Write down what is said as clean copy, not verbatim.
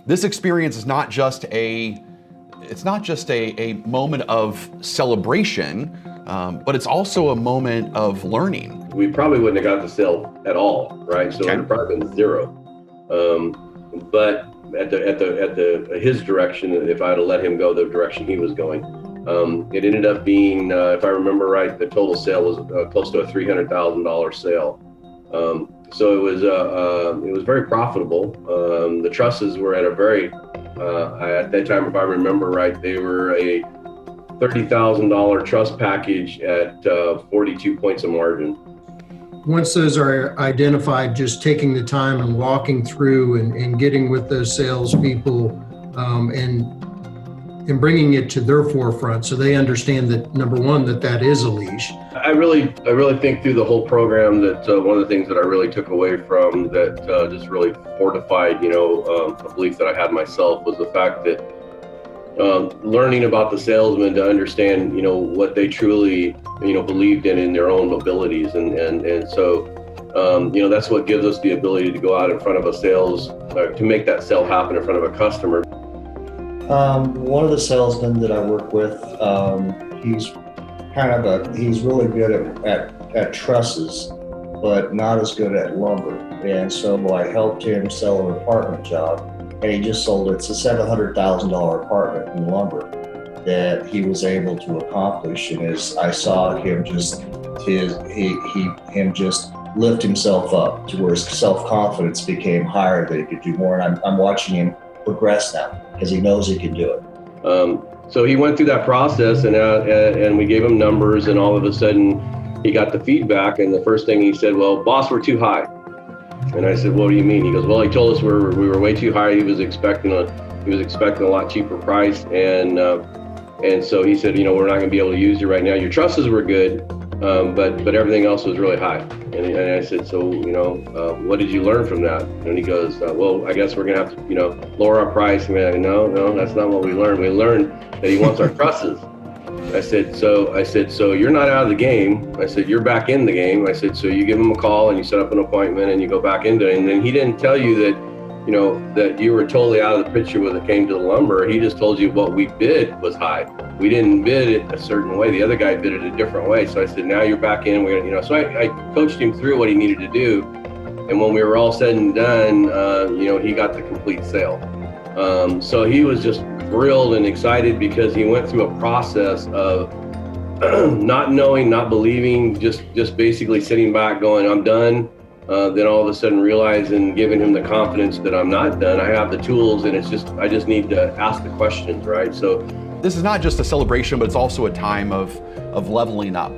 This experience is not just a moment of celebration, but it's also a moment of learning. We probably wouldn't have got the sale at all, right? So it would have probably been zero. But at his direction, if I had let him go the direction he was going, it ended up being, if I remember right, the total sale was close to a $300,000 sale. So it was very profitable. The trusses were at a very, at that time, if I remember right, they were a $30,000 truss package at 42 points of margin. Once those are identified, just taking the time and walking through and getting with those salespeople and bringing it to their forefront so they understand that, number one, that is a leash. I really think through the whole program that one of the things that I really took away from that just really fortified, a belief that I had myself was the fact that learning about the salesman to understand, what they truly, believed in their own abilities. And so, that's what gives us the ability to go out in front of a sales, to make that sale happen in front of a customer. One of the salesmen that I work with, he's really good at trusses, but not as good at lumber. And so I helped him sell an apartment job, and he just sold it's a $700,000 apartment in lumber that he was able to accomplish. And as I saw him just lift himself up to where his self-confidence became higher, that he could do more. And I'm watching him progress now because he knows he can do it. So he went through that process, and we gave him numbers, and all of a sudden he got the feedback. And the first thing he said, "Well, boss, we're too high." And I said, "What do you mean?" He goes, "Well, he told us we were way too high. He was expecting a lot cheaper price, and so he said, we're not going to be able to use you right now. Your trusses were good, but everything else was really high." And I said, "So, what did you learn from that?" And he goes, "Well, I guess we're going to have to, lower our price." And I'm like, no, that's not what we learned. We learned that he wants our trusses. I said, so you're not out of the game. I said, you're back in the game. I said, so you give him a call and you set up an appointment and you go back into it. And then he didn't tell you that, that you were totally out of the picture when it came to the lumber. He just told you what we bid was high. We didn't bid it a certain way. The other guy bid it a different way. So I said, now you're back in. So I coached him through what he needed to do. And when we were all said and done, he got the complete sale. So he was just thrilled and excited because he went through a process of not knowing, not believing, just basically sitting back going, I'm done. Then all of a sudden realizing, giving him the confidence that I'm not done. I have the tools, and I just need to ask the questions, right? So this is not just a celebration, but it's also a time of leveling up.